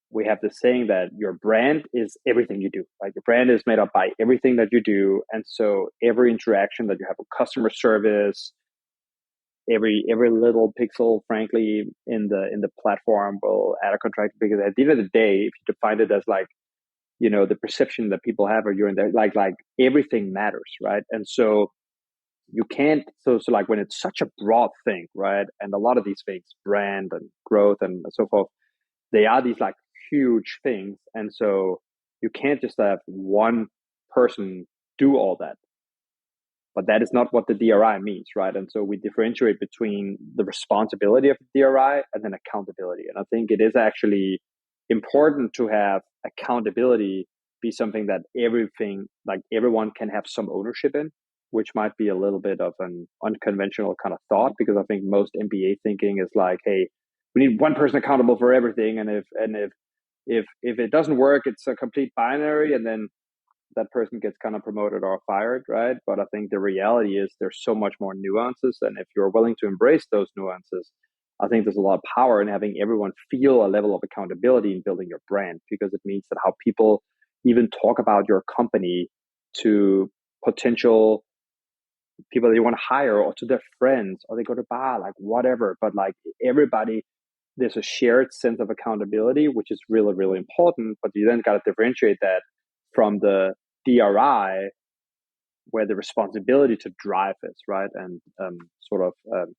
we have the saying that your brand is everything you do. Like your brand is made up by everything that you do. And so every interaction that you have with customer service, every little pixel, frankly, in the platform will add a contract, because at the end of the day, if you define it as like, the perception that people have of you in there, like everything matters, right? And so you can't, so like when it's such a broad thing, right? And a lot of these things, brand and growth and so forth, they are these like huge things. And so you can't just have one person do all that. But that is not what the DRI means, right? And so we differentiate between the responsibility of the DRI and then accountability. And I think it is actually important to have accountability be something that everyone can have some ownership in, which might be a little bit of an unconventional kind of thought, because I think most MBA thinking is like, hey, we need one person accountable for everything, and if it doesn't work, it's a complete binary, and then that person gets kind of promoted or fired, right? But I think the reality is there's so much more nuances, and if you're willing to embrace those nuances, I think there's a lot of power in having everyone feel a level of accountability in building your brand, because it means that how people even talk about your company to potential people that you want to hire, or to their friends, or they go to bar, like whatever. But like everybody, there's a shared sense of accountability, which is really, really important. But you then got to differentiate that from the DRI, where the responsibility to drive is, right? And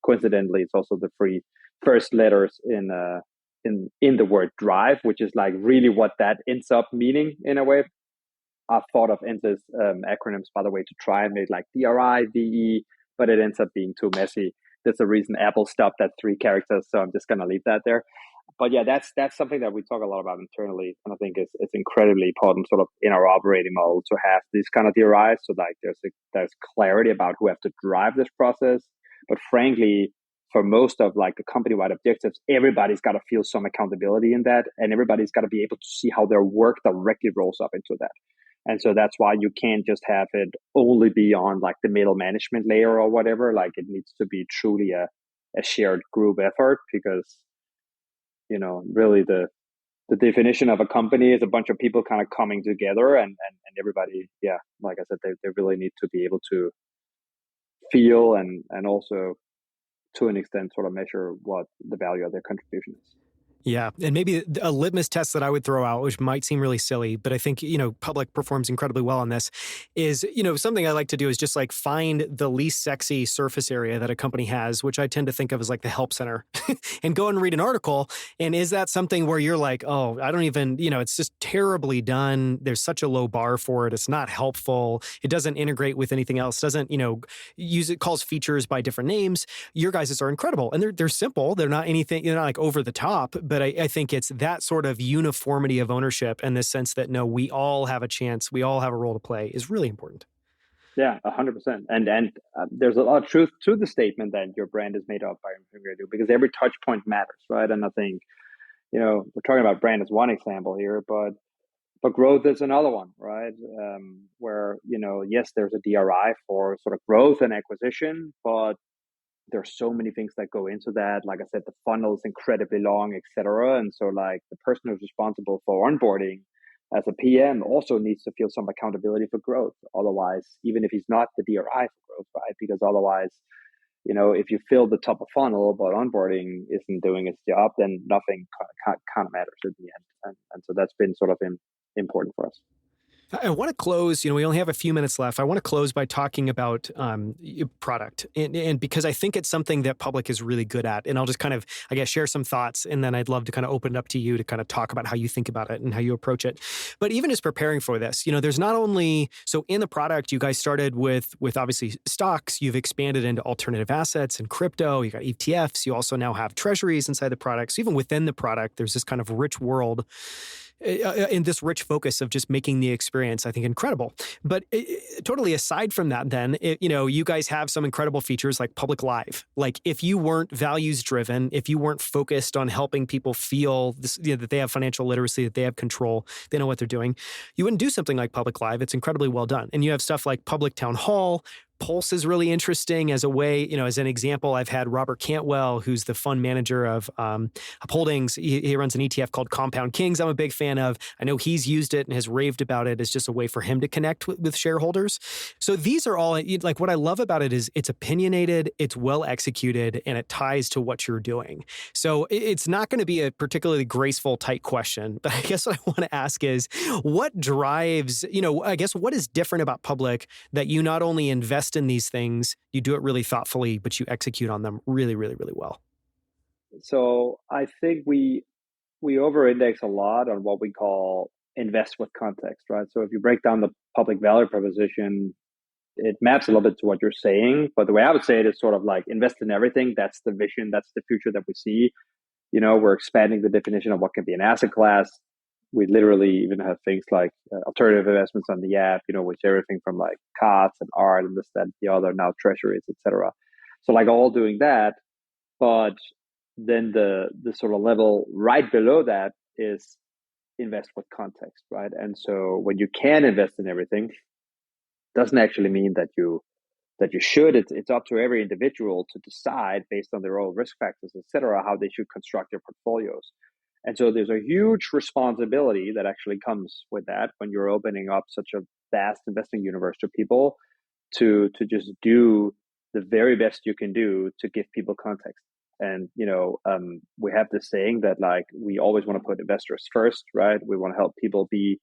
coincidentally, it's also the three first letters in the word drive, which is like really what that ends up meaning in a way. I've thought of endless acronyms, by the way, to try and make like DRI, DE, but it ends up being too messy. That's the reason Apple stopped at 3 characters, so I'm just going to leave that there. But yeah, that's something that we talk a lot about internally, and I think it's incredibly important, sort of in our operating model, to have these kind of DRIs, so like there's clarity about who have to drive this process. But frankly, for most of like the company-wide objectives, everybody's got to feel some accountability in that, and everybody's got to be able to see how their work directly rolls up into that. And so that's why you can't just have it only be on like the middle management layer or whatever. Like it needs to be truly a shared group effort, because, really the definition of a company is a bunch of people kind of coming together, and everybody, yeah, like I said, they really need to be able to feel and also to an extent sort of measure what the value of their contribution is. Yeah. And maybe a litmus test that I would throw out, which might seem really silly, but I think, Public performs incredibly well on this, is, something I like to do is just like find the least sexy surface area that a company has, which I tend to think of as like the help center, and go and read an article. And is that something where you're like, oh, I don't even, it's just terribly done. There's such a low bar for it. It's not helpful. It doesn't integrate with anything else. Doesn't, calls features by different names. Your guys' are incredible. And they're simple. They're not anything, not like over the top. But I think it's that sort of uniformity of ownership, and this sense that, no, we all have a chance, we all have a role to play, is really important. Yeah, 100%. And there's a lot of truth to the statement that your brand is made up by everything you do, because every touch point matters, right? And I think, we're talking about brand as one example here, but growth is another one, right? Where, yes, there's a DRI for sort of growth and acquisition, but there's so many things that go into that. Like I said, the funnel is incredibly long, etc. And so like the person who's responsible for onboarding as a PM also needs to feel some accountability for growth. Otherwise, even if he's not the DRI for growth, right? Because otherwise, if you fill the top of funnel, but onboarding isn't doing its job, then nothing kind of matters in the end. And so that's been sort of important for us. I want to close, we only have a few minutes left. I want to close by talking about product. And because I think it's something that Public is really good at. And I'll just kind of, share some thoughts. And then I'd love to kind of open it up to you to kind of talk about how you think about it and how you approach it. But even as preparing for this, there's not only, so in the product, you guys started with obviously stocks, you've expanded into alternative assets and crypto, you got ETFs, you also now have treasuries inside the product. So even within the product, there's this kind of rich world. in this rich focus of just making the experience, I think, incredible. But totally aside from that, then, you guys have some incredible features like public live. Like if you weren't values driven, if you weren't focused on helping people feel this, that they have financial literacy, that they have control, they know what they're doing, you wouldn't do something like public live. It's incredibly well done. And you have stuff like public town hall. Pulse is really interesting as a way, as an example. I've had Robert Cantwell, who's the fund manager of Holdings. He runs an ETF called Compound Kings. I'm a big fan of. I know he's used it and has raved about it as just a way for him to connect with shareholders. So these are all, like, what I love about it is it's opinionated, it's well executed, and it ties to what you're doing. So it's not going to be a particularly graceful, tight question. But I guess what I want to ask is, what drives, I guess what is different about Public that you not only invest in these things, you do it really thoughtfully, but you execute on them really, really, really well? So I think we over-index a lot on what we call invest with context, right? So if you break down the public value proposition, it maps a little bit to what you're saying. But the way I would say it is sort of like invest in everything. That's the vision. That's the future that we see. We're expanding the definition of what can be an asset class. We literally even have things like alternative investments on the app, which everything from like cards and art and this, that, and the other, now treasuries, etc. So like all doing that, but then the sort of level right below that is invest with context, right? And so when you can invest in everything, doesn't actually mean that you should. It's up to every individual to decide based on their own risk factors, etc., how they should construct their portfolios. And so there's a huge responsibility that actually comes with that when you're opening up such a vast investing universe to people, to just do the very best you can do to give people context. And we have this saying that like we always want to put investors first, right? We want to help people be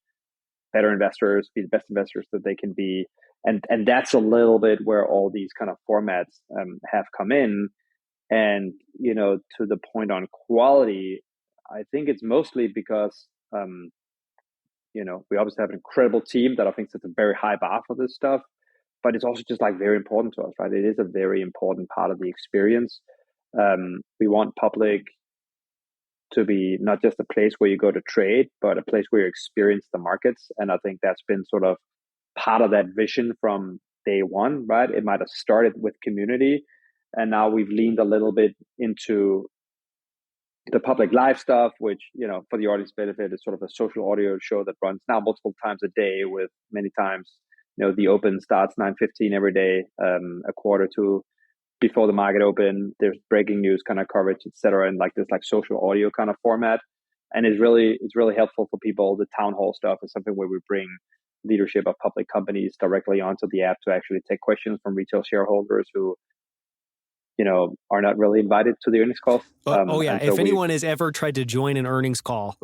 better investors, be the best investors that they can be. And that's a little bit where all these kind of formats have come in. And to the point on quality, I think it's mostly because we obviously have an incredible team that I think sets a very high bar for this stuff, but it's also just like very important to us, right? It is a very important part of the experience. We want Public to be not just a place where you go to trade, but a place where you experience the markets. And I think that's been sort of part of that vision from day one, right? It might have started with community, and now we've leaned a little bit into the public live stuff, which, for the audience benefit, is sort of a social audio show that runs now multiple times a day, with many times, the open starts 9:15 every day, a quarter to before the market open. There's breaking news kind of coverage, etc., and like this like social audio kind of format. And it's really helpful for people. The town hall stuff is something where we bring leadership of public companies directly onto the app to actually take questions from retail shareholders who are not really invited to the earnings calls. Oh yeah. So if anyone has ever tried to join an earnings call,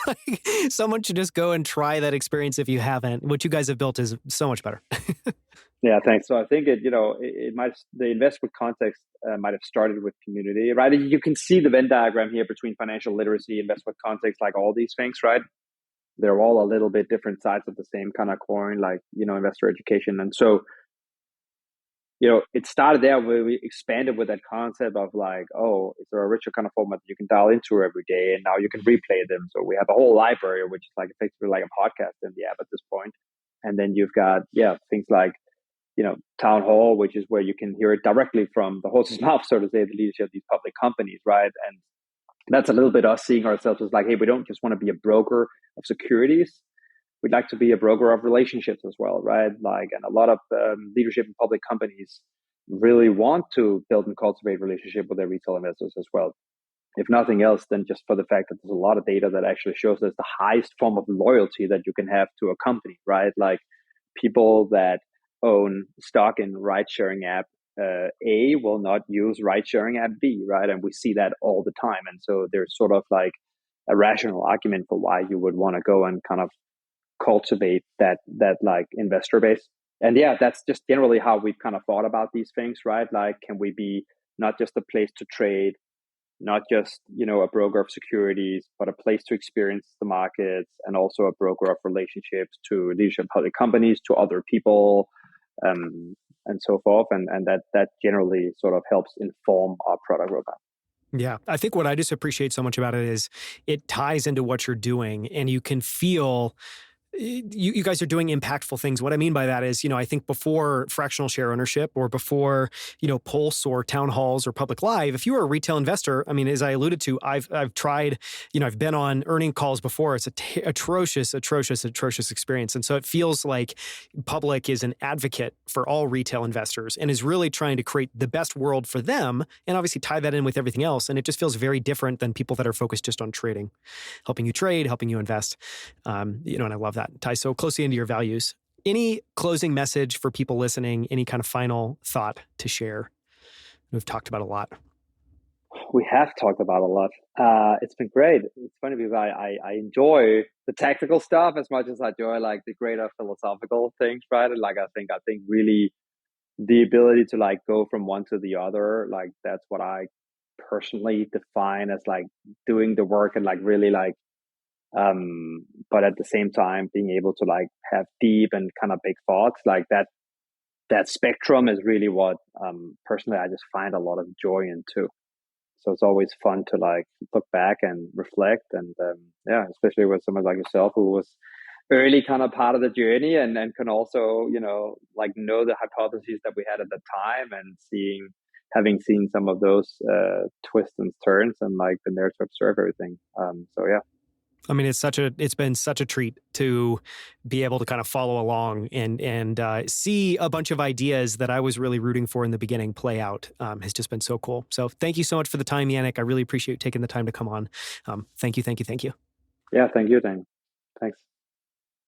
like, someone should just go and try that experience if you haven't. What you guys have built is so much better. Yeah, thanks. So I think the invest with context might have started with community, right? You can see the Venn diagram here between financial literacy, invest with context, like all these things, right? They're all a little bit different sides of the same kind of coin, like, investor education. And so, it started there where we expanded with that concept of like, oh, is there a richer kind of format that you can dial into every day? And now you can replay them. So we have a whole library, which is like effectively like a podcast in the app at this point. And then you've got, things like, town hall, which is where you can hear it directly from the horse's mouth, so to say, the leadership of these public companies, right? And that's a little bit us seeing ourselves as like, hey, we don't just want to be a broker of securities. We'd like to be a broker of relationships as well, right? Like, and a lot of leadership in public companies really want to build and cultivate relationship with their retail investors as well. If nothing else, then just for the fact that there's a lot of data that actually shows that's the highest form of loyalty that you can have to a company, right? Like people that own stock in ride-sharing app A will not use ride-sharing app B, right? And we see that all the time. And so there's sort of like a rational argument for why you would want to go and kind of cultivate that like investor base. And yeah, that's just generally how we've kind of thought about these things, right? Like, can we be not just a place to trade, not just, a broker of securities, but a place to experience the markets, and also a broker of relationships to leadership public companies, to other people, and so forth. And that generally sort of helps inform our product roadmap. Yeah. I think what I just appreciate so much about it is it ties into what you're doing, and you can feel you guys are doing impactful things. What I mean by that is, I think before fractional share ownership or before, Pulse or town halls or public live, if you were a retail investor, I mean, as I alluded to, I've tried, I've been on earning calls before. It's a atrocious experience. And so it feels like public is an advocate for all retail investors and is really trying to create the best world for them and obviously tie that in with everything else. And it just feels very different than people that are focused just on trading, helping you trade, helping you invest. And I love that. It ties so closely into your values. Any closing message for people listening? Any kind of final thought to share? We've talked about a lot. We have talked about a lot. It's been great. It's funny because I enjoy the technical stuff as much as I enjoy like the greater philosophical things, right? And like I think really the ability to like go from one to the other, like that's what I personally define as like doing the work and like really like but at the same time being able to like have deep and kind of big thoughts like that spectrum is really what personally I just find a lot of joy in too. So it's always fun to like look back and reflect and yeah, especially with someone like yourself who was early kind of part of the journey and can also like know the hypotheses that we had at the time and having seen some of those twists and turns and like been there to observe everything. So yeah. I mean, it's been such a treat to be able to kind of follow along and see a bunch of ideas that I was really rooting for in the beginning play out. Has just been so cool. So thank you so much for the time, Yannick. I really appreciate you taking the time to come on. Thank you. Yeah, thank you, Dan. Thanks.